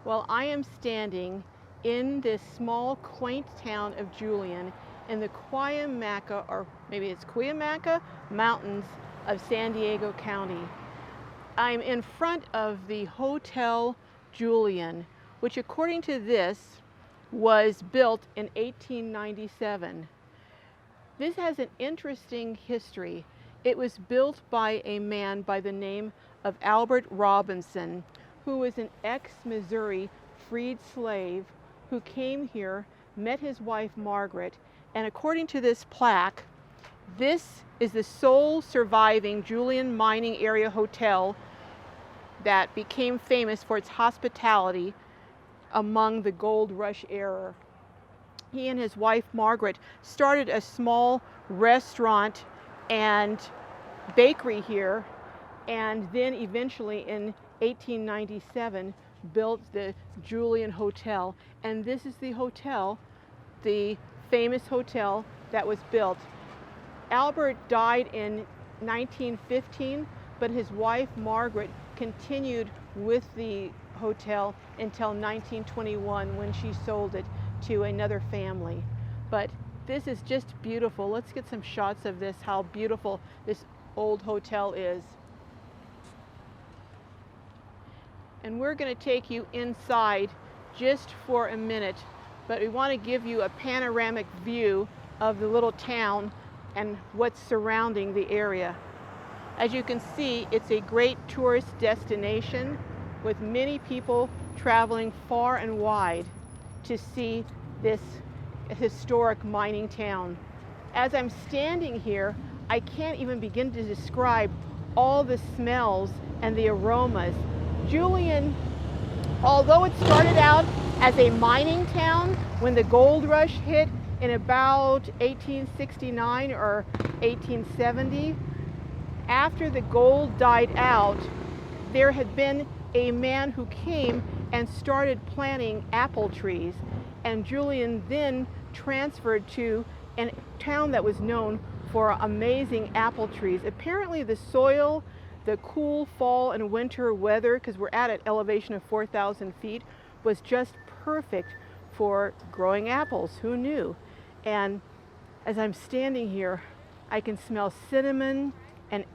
Well, I am standing in this small, quaint town of Julian in the Cuyamaca, or maybe it's Cuyamaca Mountains of San Diego County. I'm in front of the Hotel Julian, which according to this was built in 1897. This has an interesting history. It was built by a man by the name of Albert Robinson, who was an ex-Missouri freed slave who came here, met his wife Margaret, and according to this plaque, this is the sole surviving Julian mining area hotel that became famous for its hospitality among the gold rush era. He and his wife Margaret started a small restaurant and bakery here, and then eventually in 1897 built the Julian Hotel. And this is the hotel, the famous hotel that was built. Albert died in 1915, but his wife Margaret continued with the hotel until 1921 when she sold it to another family. But this is just beautiful. Let's get some shots of this, how beautiful this old hotel is. And we're going to take you inside just for a minute, but we want to give you a panoramic view of the little town and what's surrounding the area. As you can see, it's a great tourist destination with many people traveling far and wide to see this historic mining town. As I'm standing here, I can't even begin to describe all the smells and the aromas. Julian, although it started out as a mining town when the gold rush hit in about 1869 or 1870, after the gold died out, there had been a man who came and started planting apple trees, and Julian then transferred to a town that was known for amazing apple trees. Apparently the soil, the cool fall and winter weather, because we're at an elevation of 4,000 feet, was just perfect for growing apples. Who knew? And as I'm standing here, I can smell cinnamon and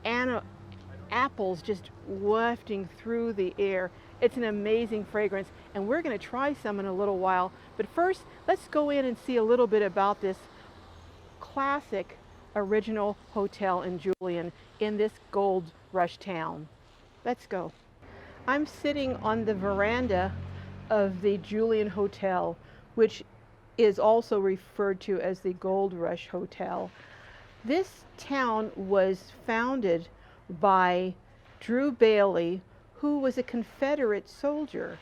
apples just wafting through the air. It's an amazing fragrance, and we're going to try some in a little while. But first, let's go in and see a little bit about this classic original hotel in Julian in this gold rush town. Let's go. I'm sitting on the veranda of the Julian Hotel, which is also referred to as the Gold Rush Hotel. This town was founded by Drew Bailey, who was a Confederate soldier,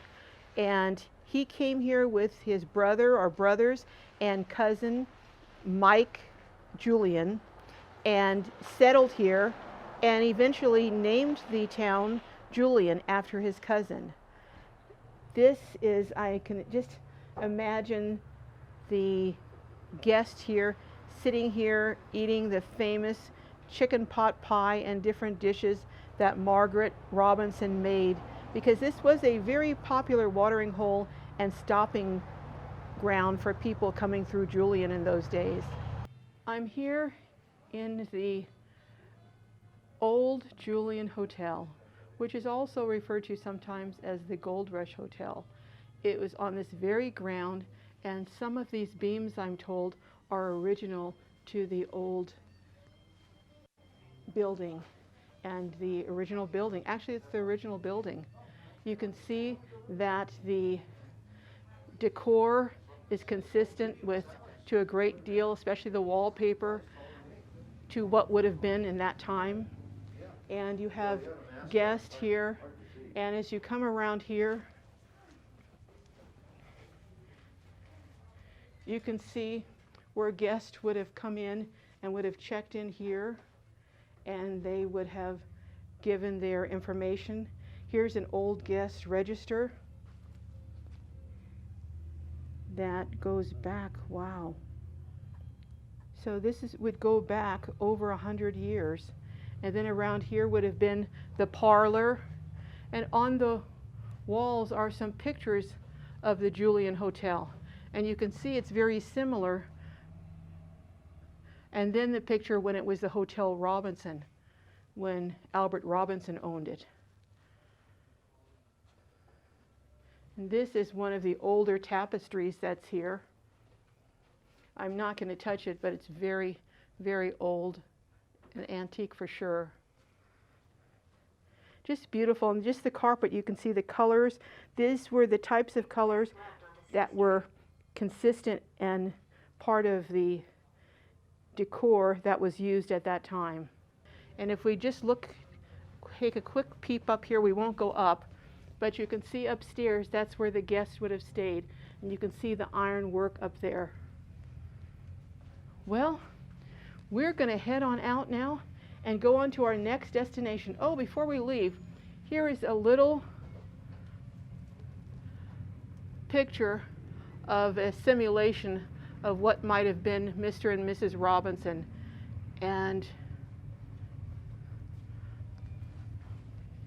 and he came here with his brother or brothers and cousin Mike Julian and settled here and eventually named the town Julian after his cousin. This is, I can just imagine the guest here sitting here eating the famous chicken pot pie and different dishes that Margaret Robinson made, because this was a very popular watering hole and stopping ground for people coming through Julian in those days. I'm here in the old Julian Hotel, which is also referred to sometimes as the Gold Rush Hotel. It was on this very ground, and some of these beams, I'm told, are original to the old building. And the original building, actually it's the original building. You can see that the decor is consistent with, to a great deal, especially the wallpaper, to what would have been in that time. And you have guests here, and as you come around here, you can see where guests would have come in and would have checked in here, and they would have given their information. Here's an old guest register that goes back, wow. So this would go back over 100 years. And then around here would have been the parlor. And on the walls are some pictures of the Julian Hotel. And you can see it's very similar. And then the picture when it was the Hotel Robinson, when Albert Robinson owned it. And this is one of the older tapestries that's here. I'm not going to touch it, but it's very, very old, an antique for sure. Just beautiful, and just the carpet, you can see the colors. These were the types of colors that were consistent and part of the decor that was used at that time. And if we just look, take a quick peep up here, we won't go up, but you can see upstairs, that's where the guests would have stayed. And you can see the ironwork up there. Well, we're going to head on out now and go on to our next destination. Oh, before we leave, here is a little picture of a simulation of what might have been Mr. and Mrs. Robinson. And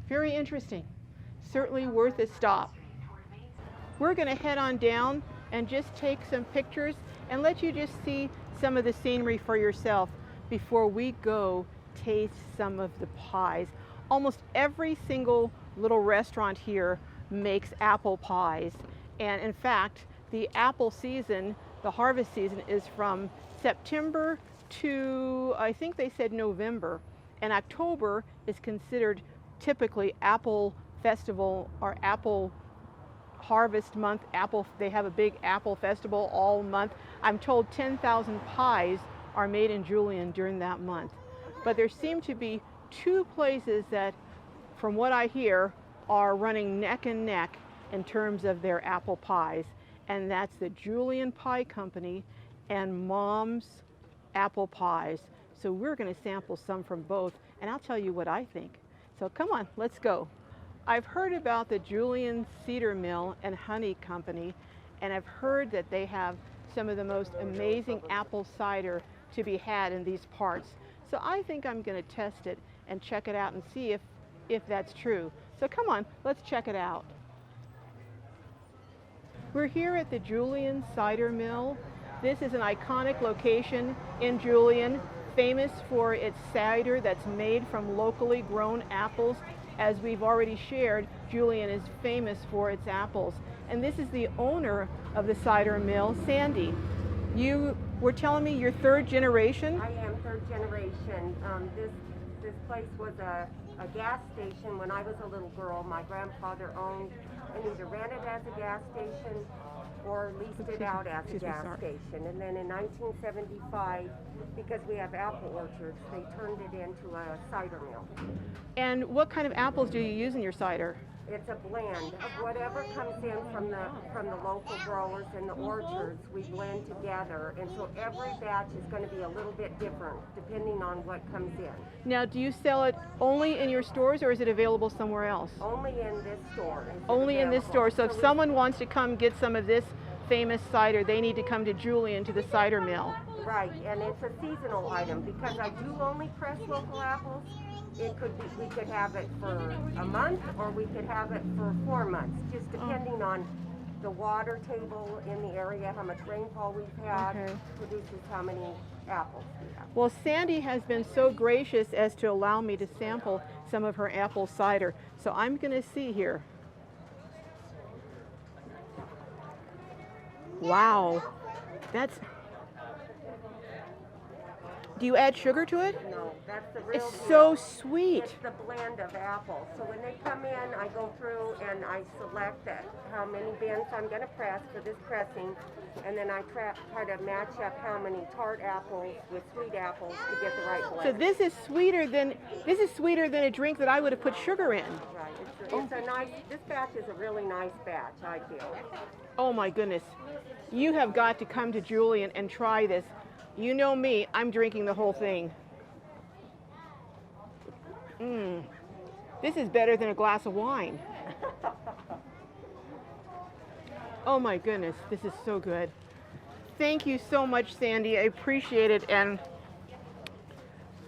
very interesting. Certainly worth a stop. We're going to head on down and just take some pictures and let you just see some of the scenery for yourself before we go taste some of the pies. Almost every single little restaurant here makes apple pies. And in fact, the apple season, the harvest season, is from September to, I think they said November. And October is considered typically apple festival or apple harvest month. They have a big apple festival all month. I'm told 10,000 pies are made in Julian during that month. But there seem to be two places that, from what I hear, are running neck and neck in terms of their apple pies. And that's the Julian Pie Company and Mom's Apple Pies. So we're going to sample some from both, and I'll tell you what I think. So come on, let's go. I've heard about the Julian Cider Mill and Honey Company, and I've heard that they have some of the most amazing apple cider to be had in these parts. So I think I'm going to test it and check it out and see if that's true. So come on, let's check it out. We're here at the Julian Cider Mill. This is an iconic location in Julian, famous for its cider that's made from locally grown apples. As we've already shared, Julian is famous for its apples. And this is the owner of the cider mill, Sandy. You were telling me you're third generation? I am third generation. This place was a gas station when I was a little girl. My grandfather owned and either ran it as a gas station or leased it out as a gas station. And then in 1975, because we have apple orchards, they turned it into a cider mill. And what kind of apples do you use in your cider? It's a blend of whatever comes in from the local growers and the orchards. We blend together, and so every batch is going to be a little bit different depending on what comes in. Now, do you sell it only in your stores, or is it available somewhere else? Only in this store. Only in this store. So if someone wants to come get some of this famous cider, they need to come to Julian, to the cider mill. Right, and it's a seasonal item because I do only press local apples. It could be, we could have it for a month or we could have it for 4 months, just depending on the water table in the area, how much rainfall we've had, produces how many apples we have. Well, Sandy has been so gracious as to allow me to sample some of her apple cider. So I'm going to see here. Wow, that's... Do you add sugar to it? No, that's the real It's deal. so sweet. It's the blend of apples. So when they come in, I go through and I select how many bins I'm going to press for this pressing, and then I try to match up how many tart apples with sweet apples to get the right blend. So this is sweeter than a drink that I would have put sugar in. Right. It's a nice. This batch is a really nice batch, I feel. Oh my goodness. You have got to come to Julian and try this. You know me, I'm drinking the whole thing. This is better than a glass of wine. Oh my goodness, this is so good. Thank you so much, Sandy. I appreciate it. And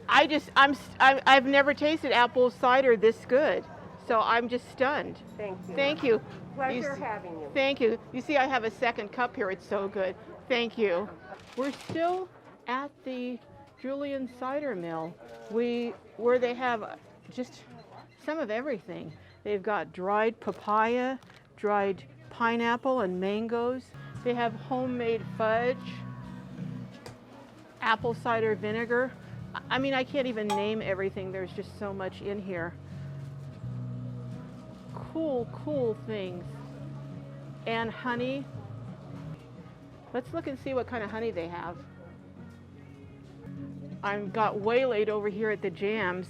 I've never tasted apple cider this good. So I'm just stunned. Thank you. Thank you. Pleasure having you. Thank you. You see, I have a second cup here. It's so good. Thank you. We're still at the Julian Cider Mill, where they have just some of everything. They've got dried papaya, dried pineapple and mangoes. They have homemade fudge, apple cider vinegar. I mean, I can't even name everything. There's just so much in here. Cool things. And honey. Let's look and see what kind of honey they have. I've got waylaid over here at the jams.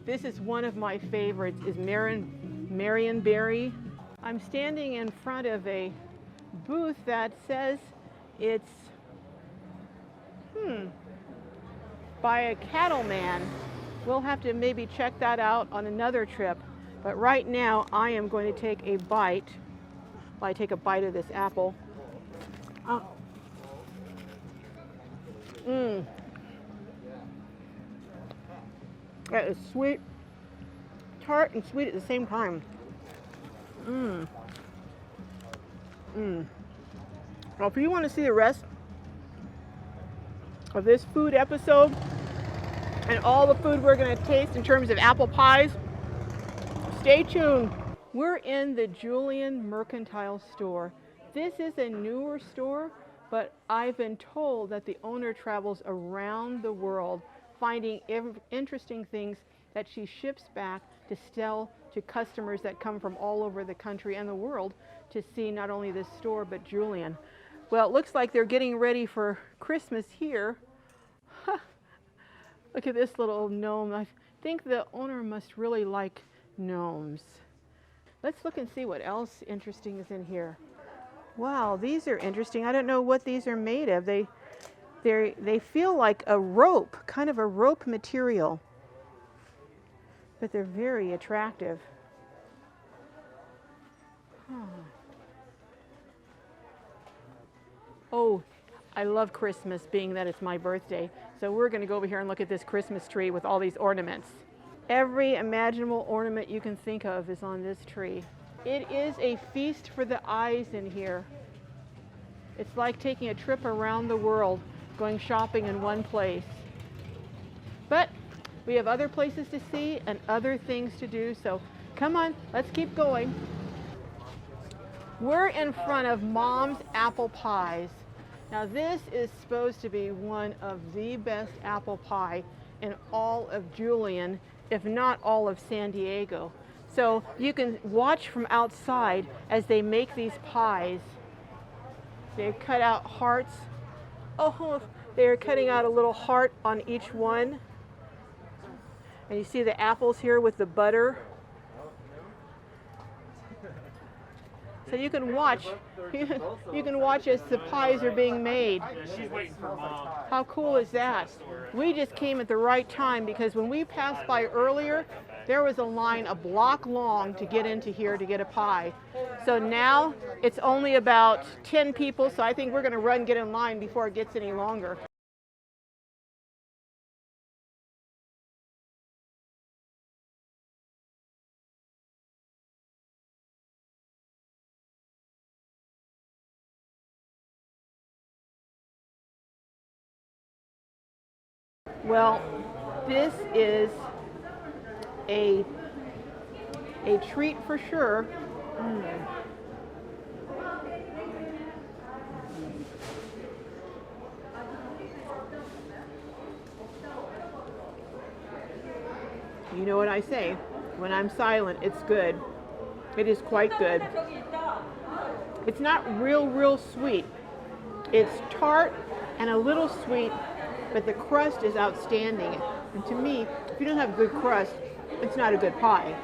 This is one of my favorites, is Marionberry. I'm standing in front of a booth that says it's by a cattleman. We'll have to maybe check that out on another trip. But right now I am going to take a bite. Well, I take a bite of this apple. That is sweet, tart and sweet at the same time. Well, if you want to see the rest of this food episode and all the food we're going to taste in terms of apple pies, stay tuned. We're in the Julian Mercantile Store. This is a newer store, but I've been told that the owner travels around the world finding interesting things that she ships back to sell to customers that come from all over the country and the world to see not only this store but Julian. Well, it looks like they're getting ready for Christmas here. Look at this little gnome. I think the owner must really like gnomes. Let's look and see what else interesting is in here. Wow, these are interesting. I don't know what these are made of. They feel like a rope, kind of a rope material, but they're very attractive. Oh, I love Christmas, being that it's my birthday. So we're going to go over here and look at this Christmas tree with all these ornaments. Every imaginable ornament you can think of is on this tree. It is a feast for the eyes in here. It's like taking a trip around the world, going shopping in one place. But we have other places to see and other things to do, so come on, let's keep going. We're in front of Mom's Apple Pies. Now this is supposed to be one of the best apple pie in all of Julian, if not all of San Diego. So you can watch from outside as they make these pies. They've cut out hearts. Oh, they're cutting out a little heart on each one. And you see the apples here with the butter. So you can watch. You can watch as the pies are being made. She's waiting for Mom. How cool is that? We just came at the right time because when we passed by earlier, there was a line a block long to get into here to get a pie. So now it's only about 10 people, so I think we're going to run and get in line before it gets any longer. Well, this is a treat for sure. You know what I say, when I'm silent, it's good. It is quite good. It's not real sweet. It's tart and a little sweet, but the crust is outstanding. And to me, if you don't have good crust, it's not a good pie.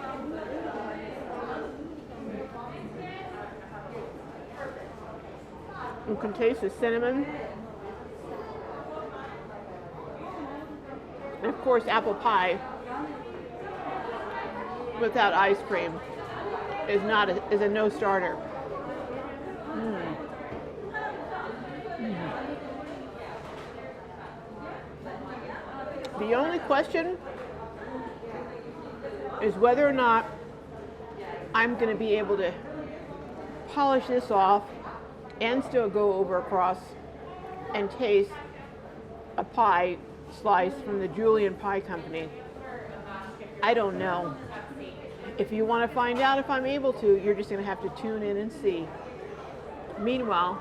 You can taste the cinnamon. And of course, apple pie without ice cream is a no-starter. The only question is whether or not I'm going to be able to polish this off and still go over across and taste a pie slice from the Julian Pie Company. I don't know. If you want to find out if I'm able to, you're just going to have to tune in and see. Meanwhile,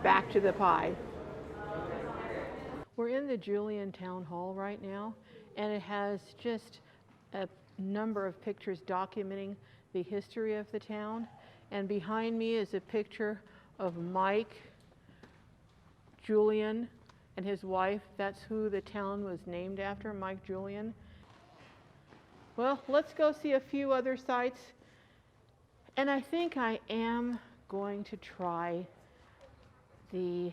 back to the pie. We're in the Julian Town Hall right now, and it has just a number of pictures documenting the history of the town. And behind me is a picture of Mike Julian and his wife. That's who the town was named after, Mike Julian. Well, let's go see a few other sites. And I think I am going to try the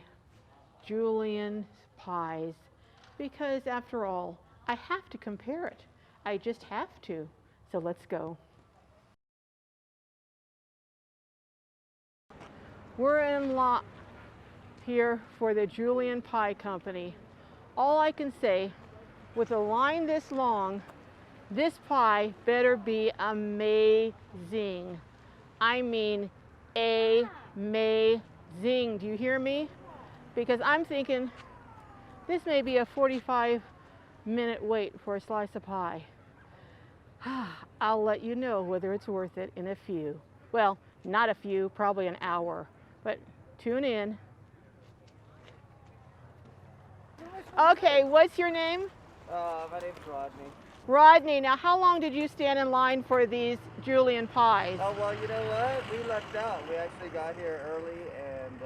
Julian pies because, after all, I have to compare it. I just have to. So let's go. We're in line here for the Julian Pie Company. All I can say, with a line this long, this pie better be amazing. I mean, amazing. Do you hear me? Because I'm thinking this may be a 45-minute wait for a slice of pie. I'll let you know whether it's worth it in a few. Well, not a few, probably an hour. But tune in. Okay, what's your name? My name's Rodney. Rodney, now how long did you stand in line for these Julian pies? Oh, well, you know what? We lucked out. We actually got here early, and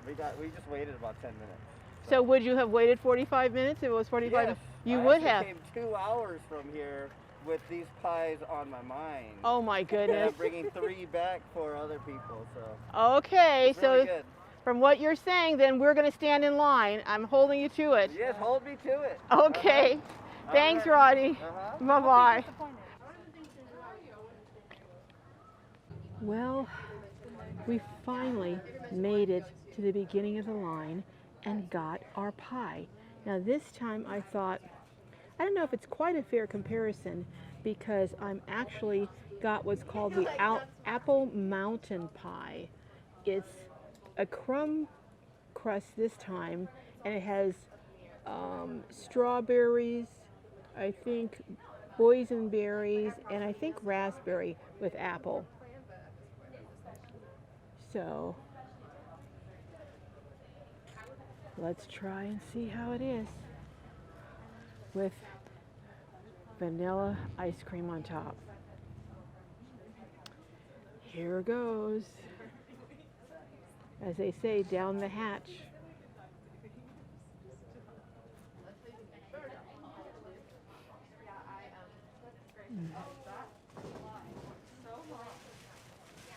we just waited about 10 minutes. So would you have waited 45 minutes if it was 45? Yes, You I would actually have. came 2 hours from here with these pies on my mind. Oh my And goodness. I'm bringing 3 back for other people, so Okay, it's really so good. from what you're saying, then we're going to stand in line. I'm holding you to it. Yes, hold me to it. Okay. Uh-huh. Thanks, All right. Rodney. Uh-huh. Bye-bye. Well, we finally made it to the beginning of the line and got our pie. Now this time I thought, I don't know if it's quite a fair comparison because I'm actually got what's called the Apple Mountain Pie. It's a crumb crust this time, and it has strawberries, I think boysenberries, and I think raspberry with apple. So let's try and see how it is with vanilla ice cream on top. Here goes. As they say, down the hatch.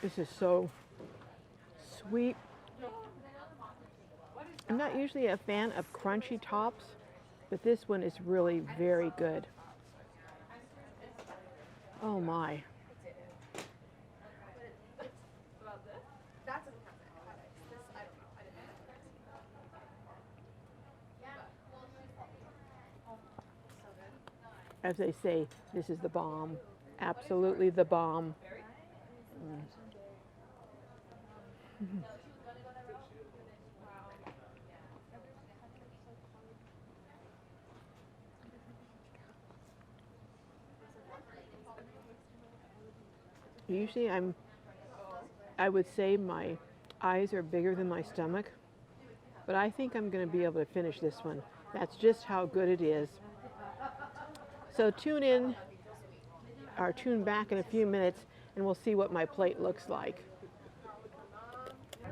This is so sweet. I'm not usually a fan of crunchy tops, but this one is really very good. Oh my. As they say, this is the bomb. Absolutely the bomb. Usually I would say my eyes are bigger than my stomach, but I think I'm going to be able to finish this one. That's just how good it is. So tune in or tune back in a few minutes and we'll see what my plate looks like.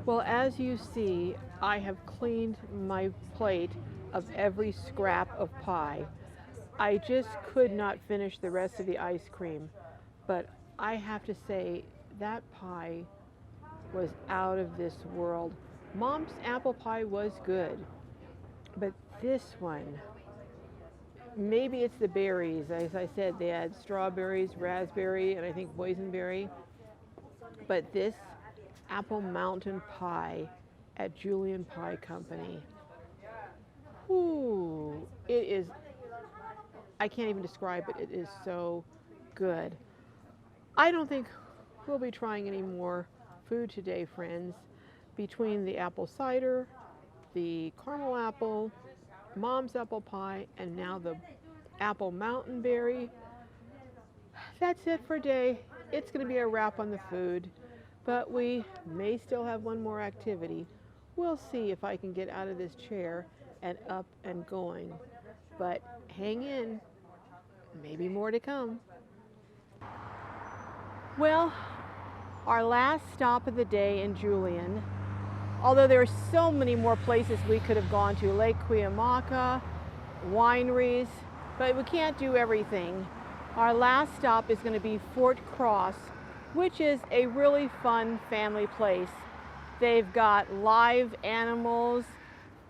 Well, as you see, I have cleaned my plate of every scrap of pie. I just could not finish the rest of the ice cream, but I have to say that pie was out of this world. Mom's apple pie was good, but this one, maybe it's the berries. As I said, they had strawberries, raspberry, and I think boysenberry. But this Apple Mountain Pie at Julian Pie Company, ooh, it is, I can't even describe it. It is so good. I don't think we'll be trying any more food today, friends. Between the apple cider, the caramel apple, mom's apple pie, and now the apple mountain berry. That's it for today. It's going to be a wrap on the food, but we may still have one more activity. We'll see if I can get out of this chair and up and going. But hang in, maybe more to come. Well, our last stop of the day in Julian, although there are so many more places we could have gone to, Lake Cuyamaca, wineries, but we can't do everything. Our last stop is going to be Fort Cross, which is a really fun family place. They've got live animals,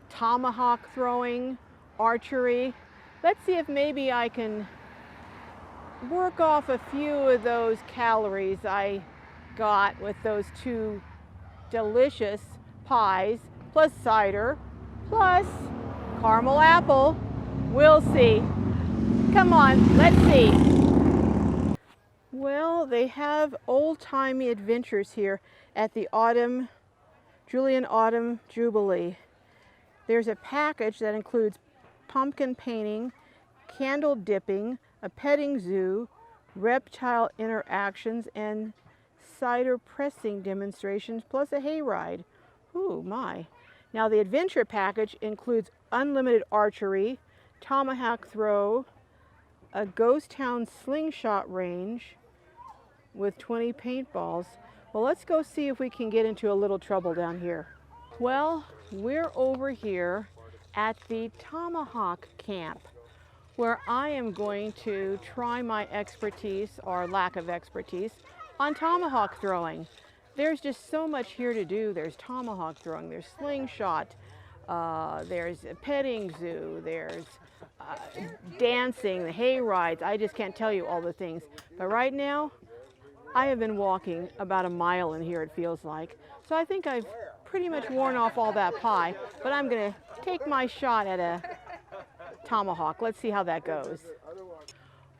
tomahawk throwing, archery. Let's see if maybe I can work off a few of those calories I got with those two delicious pies, plus cider, plus caramel apple. We'll see. Come on, let's see. Well, they have old-timey adventures here at the Julian Autumn Jubilee. There's a package that includes pumpkin painting, candle dipping, a petting zoo, reptile interactions, and cider pressing demonstrations, plus a hayride. Ooh, my. Now, the adventure package includes unlimited archery, tomahawk throw, a ghost town slingshot range with 20 paintballs. Well, let's go see if we can get into a little trouble down here. Well, we're over here at the Tomahawk Camp, where I am going to try my expertise, or lack of expertise, on tomahawk throwing. There's just so much here to do. There's tomahawk throwing, there's slingshot, there's a petting zoo, there's dancing, the hay rides. I just can't tell you all the things. But right now, I have been walking about a mile in here, it feels like. So I think I've pretty much worn off all that pie, but I'm gonna take my shot at a tomahawk. Let's see how that goes.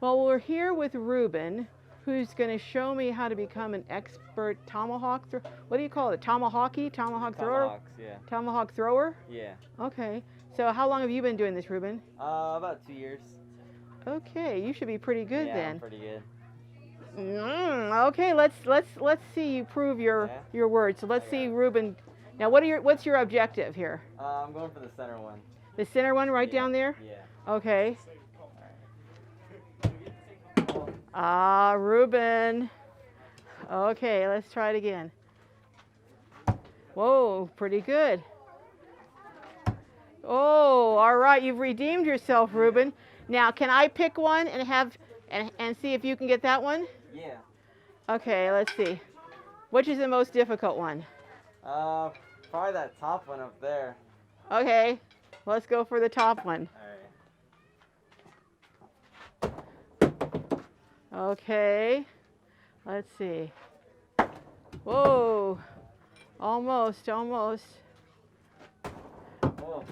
Well, we're here with Ruben, who's gonna show me how to become an expert tomahawk what do you call it? Tomahawk thrower? Tomahawks, yeah. Tomahawk thrower? Yeah. Okay. So how long have you been doing this, Ruben? About 2 years. Okay, you should be pretty good yeah, then. I'm pretty good. Okay, let's see you prove your words. So let's see, Ruben. Now, what's your objective here? I'm going for the center one. The center one, right down there. Yeah. Okay. Ah, Ruben. Okay, let's try it again. Whoa, pretty good. Oh, all right, you've redeemed yourself, Ruben. Now, can I pick one and have and see if you can get that one? Yeah. Okay, let's see. Which is the most difficult one? Probably that top one up there. Okay, let's go for the top one. All right. Okay, let's see. Whoa, almost. Whoa.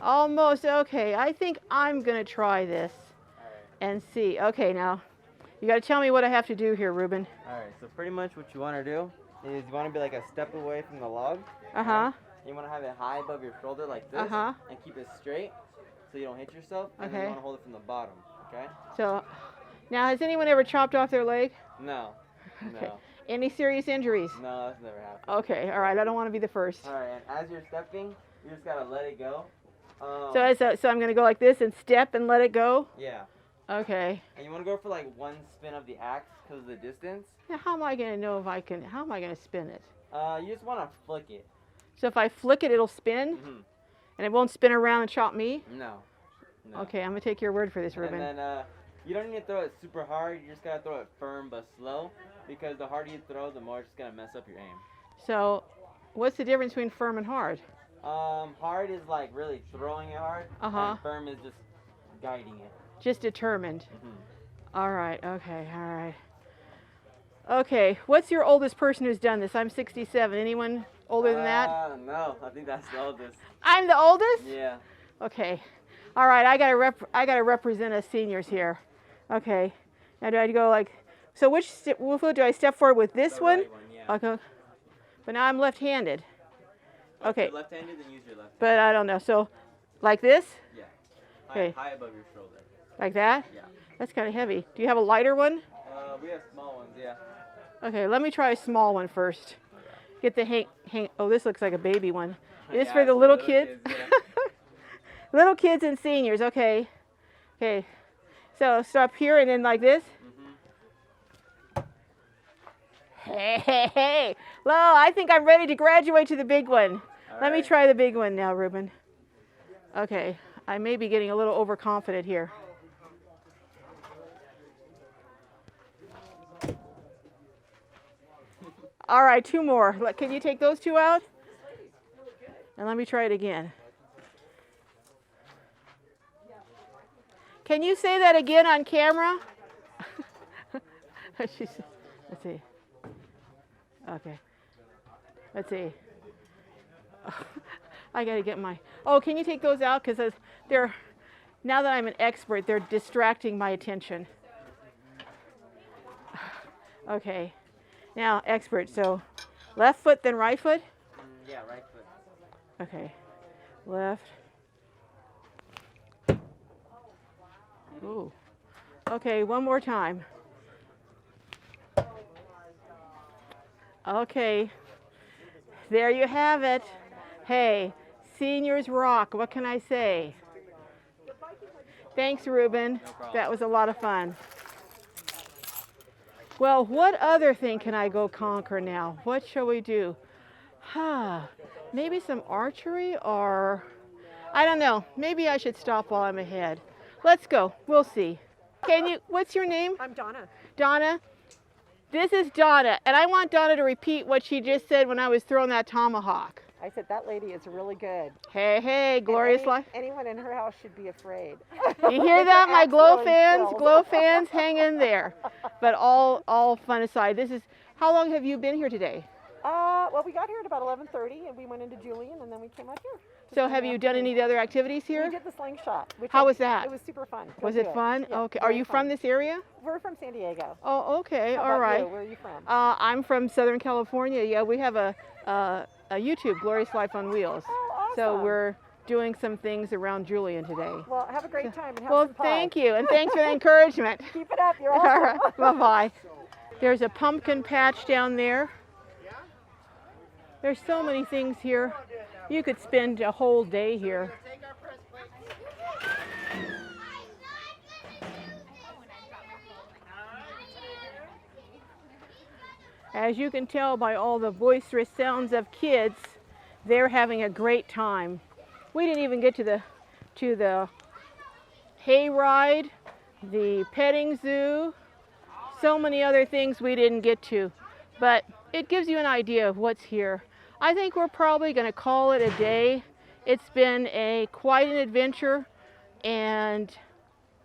Almost, okay. I think I'm gonna try this and see. Okay, now, you gotta tell me what I have to do here, Ruben. Alright, so pretty much what you want to do is you want to be like a step away from the log. Uh-huh. Right? You want to have it high above your shoulder like this. Uh-huh. And keep it straight so you don't hit yourself. And then Okay. you want to hold it from the bottom, okay? So, now, has anyone ever chopped off their leg? No. Okay. No. Any serious injuries? No, that's never happened. Okay, all right, I don't want to be the first. Alright, and as you're stepping, you just got to let it go. So I'm gonna go like this and step and let it go? Yeah. Okay. And you want to go for like one spin of the axe because of the distance. Now, how am I gonna know if how am I gonna spin it? You just want to flick it. So if I flick it, it'll spin? Mm-hmm. And it won't spin around and chop me? No. Okay, I'm gonna take your word for this, Ruben. And then you don't need to throw it super hard. You just gotta throw it firm but slow, because the harder you throw, the more it's gonna mess up your aim. So, what's the difference between firm and hard? Hard is like really throwing it hard. And firm is just guiding it. Just determined. Mm-hmm. All right. Okay. All right. Okay. What's your oldest person who's done this? I'm 67. Anyone older than that? No. I think that's the oldest. I'm the oldest? Yeah. Okay. All right. I gotta represent us seniors here. Okay. Now do I go like? So which foot do I step forward with? This The one? right yeah. Okay. But now I'm left-handed. If Okay. you're left-handed, then use your left hand. But I don't know. So like this? Yeah. Okay. High above your shoulder. Like that? Yeah. That's kind of heavy. Do you have a lighter one? We have small ones, yeah. Okay, let me try a small one first. Get the hang. Oh, this looks like a baby one. Is this Yeah, for the it's little kids? yeah. Little kids and seniors. Okay. Okay. So stop here and then like this. Hey, hey, hey. Well, I think I'm ready to graduate to the big one. Let me try the big one now, Ruben. Okay. I may be getting a little overconfident here. All right, 2 more. Can you take those 2 out? And let me try it again. Can you say that again on camera? Let's see. Okay. Let's see. I gotta get my. Oh, can you take those out? Because they're. Now that I'm an expert, they're distracting my attention. Okay. Now, expert. So, left foot, then right foot? Yeah, right foot. Okay. Left. Ooh. Okay, one more time. Okay. There you have it. Hey, seniors rock. What can I say? Thanks, Ruben. No problem. That was a lot of fun. Well, what other thing can I go conquer now? What shall we do? Maybe some archery or I don't know. Maybe I should stop while I'm ahead. Let's go. We'll see. What's your name? I'm Donna. Donna. This is Donna, and I want Donna to repeat what she just said when I was throwing that tomahawk. I said that lady is really good. Hey, hey, glorious And life. Anyone in her house should be afraid. You hear that, my glow fans? Glow fans, hang in there. But all fun aside, how long have you been here today? Well, we got here at about 11:30, and we went into Julian, and then we came out here. So have you done any of the other activities We here? did the slingshot. How was that? It was super fun. Was Go it do fun? Yeah, Okay. Are very you fun. from this area? We're from San Diego. Oh, okay. How All about right. you? Where are you from? I'm from Southern California. Yeah, we have a YouTube, Glorious Life on Wheels. Oh, awesome. So we're doing some things around Julian today. Well, have a great time and have Well, some pie. thank you, and thanks for the encouragement. Keep it up. You're All awesome. right, bye-bye. There's a pumpkin patch down there. There's so many things here. You could spend a whole day here. As you can tell by all the boisterous sounds of kids, they're having a great time. We didn't even get to the hayride, the petting zoo, so many other things we didn't get to, but it gives you an idea of what's here. I think we're probably going to call it a day. It's been quite an adventure, and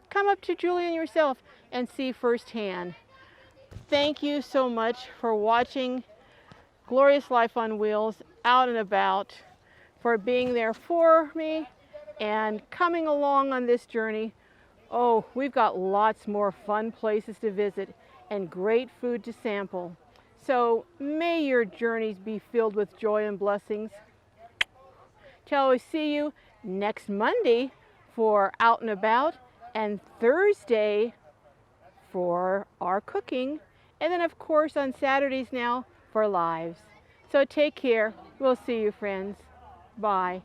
come up to Julian yourself and see firsthand. Thank you so much for watching Glorious Life on Wheels out and about, for being there for me and coming along on this journey. Oh, we've got lots more fun places to visit and great food to sample. So may your journeys be filled with joy and blessings. Till we see you next Monday for Out and About, and Thursday for our cooking, and then of course on Saturdays now for lives. So take care. We'll see you, friends. Bye.